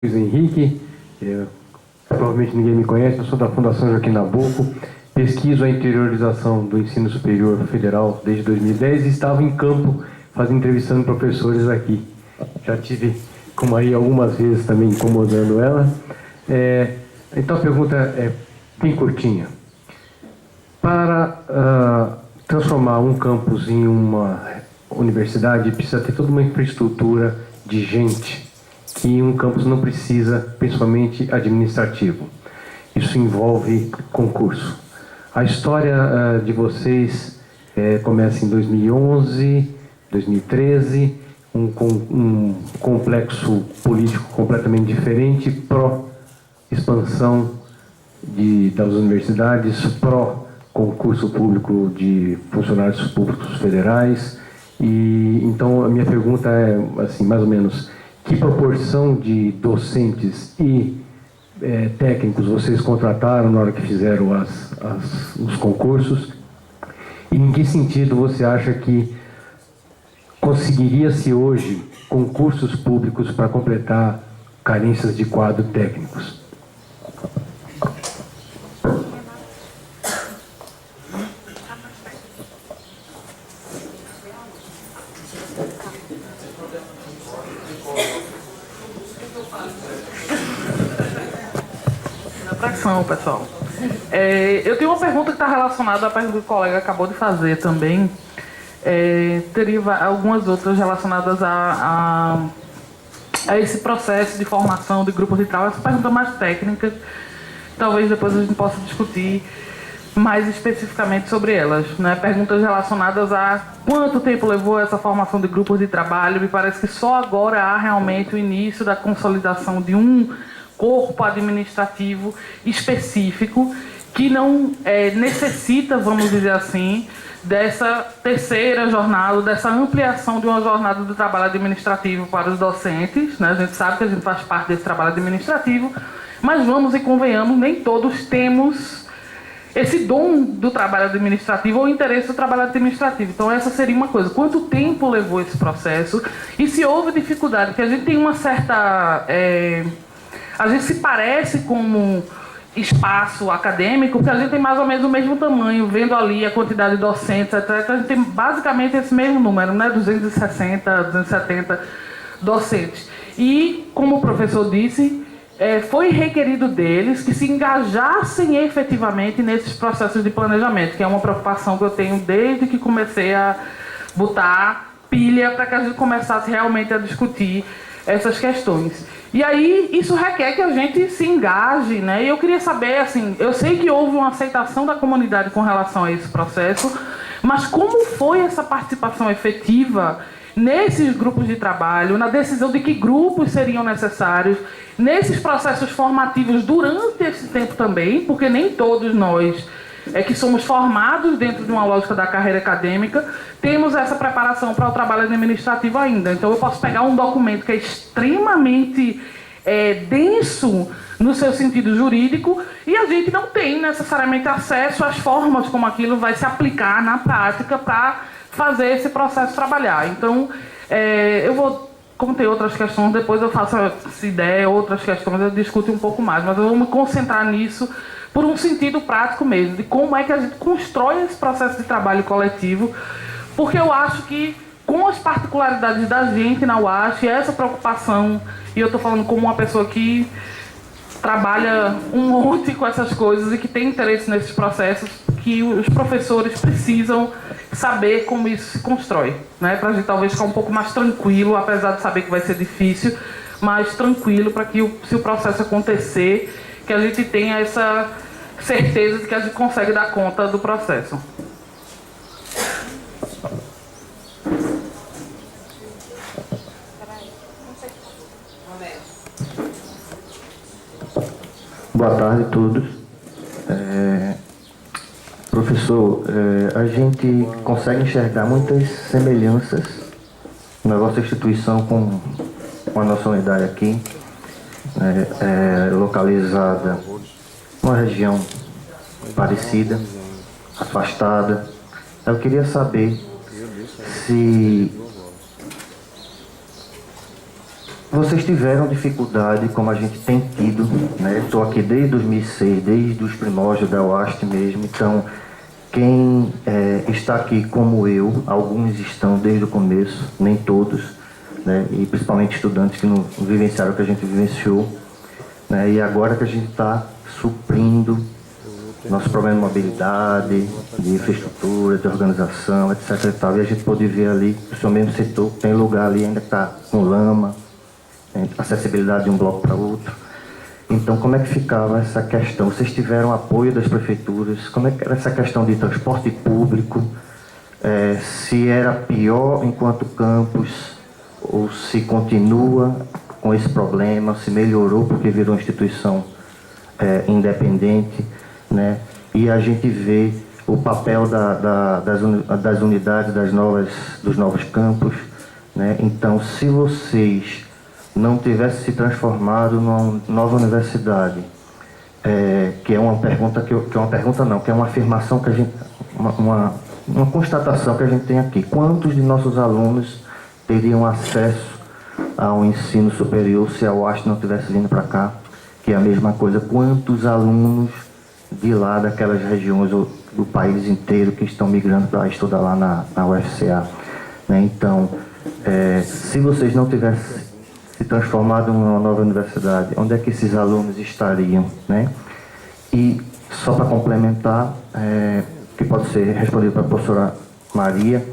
Luiz Henrique, provavelmente ninguém me conhece, eu sou da Fundação Joaquim Nabuco, pesquiso a interiorização do ensino superior federal desde 2010 e estava em campo entrevistando professores aqui. Já tive com Maria algumas vezes também incomodando ela. Então a pergunta é bem curtinha. Para transformar um campus em uma universidade, precisa ter toda uma infraestrutura de gente que um campus não precisa, principalmente administrativo. Isso envolve concurso. A história de vocês começa em 2011, 2013, um complexo político completamente diferente, pró-expansão das universidades, pró-concurso público de funcionários públicos federais. E então a minha pergunta é, assim, mais ou menos, que proporção de docentes e técnicos vocês contrataram na hora que fizeram os concursos? E em que sentido você acha que conseguiria-se hoje concursos públicos para completar carências de quadro técnicos? Pessoal, eu tenho uma pergunta que está relacionada à pergunta que o colega acabou de fazer também. Teria algumas outras relacionadas a esse processo de formação de grupos de trabalho. Essa pergunta mais técnica, talvez depois a gente possa discutir mais especificamente sobre elas, né? Perguntas relacionadas a quanto tempo levou essa formação de grupos de trabalho. Me parece que só agora há realmente o início da consolidação de um corpo administrativo específico que não necessita, vamos dizer assim, dessa terceira jornada, dessa ampliação de uma jornada do trabalho administrativo para os docentes, né? A gente sabe que a gente faz parte desse trabalho administrativo, mas vamos e convenhamos, nem todos temos esse dom do trabalho administrativo ou o interesse do trabalho administrativo. Então essa seria uma coisa. Quanto tempo levou esse processo? E se houve dificuldade? Porque a gente tem uma certa... a gente se parece como espaço acadêmico, porque a gente tem mais ou menos o mesmo tamanho, vendo ali a quantidade de docentes, etc. A gente tem basicamente esse mesmo número, né? 260, 270 docentes. E, como o professor disse, foi requerido deles que se engajassem efetivamente nesses processos de planejamento, que é uma preocupação que eu tenho desde que comecei a botar pilha para que a gente começasse realmente a discutir essas questões. E aí, isso requer que a gente se engaje, né? E eu queria saber, assim, eu sei que houve uma aceitação da comunidade com relação a esse processo, mas como foi essa participação efetiva nesses grupos de trabalho, na decisão de que grupos seriam necessários, nesses processos formativos durante esse tempo também, porque nem todos nós que somos formados dentro de uma lógica da carreira acadêmica, temos essa preparação para o trabalho administrativo ainda. Então eu posso pegar um documento que é extremamente denso no seu sentido jurídico e a gente não tem necessariamente acesso às formas como aquilo vai se aplicar na prática para fazer esse processo trabalhar. Então eu vou, como tem outras questões, depois eu faço, se der outras questões, eu discuto um pouco mais, mas eu vou me concentrar nisso por um sentido prático mesmo, de como é que a gente constrói esse processo de trabalho coletivo, porque eu acho que, com as particularidades da gente na UASH, essa preocupação, e eu estou falando como uma pessoa que trabalha um monte com essas coisas e que tem interesse nesses processos, que os professores precisam saber como isso se constrói, né? Para a gente talvez ficar um pouco mais tranquilo, apesar de saber que vai ser difícil, mais tranquilo para que, se o processo acontecer, que a gente tenha essa certeza de que a gente consegue dar conta do processo. Boa tarde a todos. Professor, a gente consegue enxergar muitas semelhanças na vossa instituição com a nossa unidade aqui, localizada numa região parecida, afastada. Eu queria saber se Vocês tiveram dificuldade, como a gente tem tido, né? Estou aqui desde 2006, desde os primórdios da UAST mesmo, então quem está aqui como eu, alguns estão desde o começo, nem todos, né? E principalmente estudantes que não vivenciaram o que a gente vivenciou, né? E agora que a gente está suprindo nosso problema de mobilidade, de infraestrutura, de organização, etc. e tal, e a gente pode ver ali, o seu mesmo setor, tem lugar ali ainda que está com lama, acessibilidade de um bloco para outro. Então, como é que ficava essa questão? Vocês tiveram apoio das prefeituras? Como é que era essa questão de transporte público? Se era pior enquanto campus, ou se continua com esse problema, se melhorou porque virou instituição independente, né? E a gente vê o papel das unidades dos novos campos, né? Então, se vocês não tivessem se transformado numa nova universidade, que é uma pergunta que é uma pergunta não, que é uma afirmação que a gente, uma constatação que a gente tem aqui. Quantos de nossos alunos teriam acesso ao ensino superior se a UAST não tivesse vindo para cá? Que é a mesma coisa. Quantos alunos de lá, daquelas regiões do país inteiro que estão migrando para estudar lá na UFCA, né? Então, se vocês não tivessem se transformado numa nova universidade, onde é que esses alunos estariam, né? E só para complementar, que pode ser respondido para a professora Maria,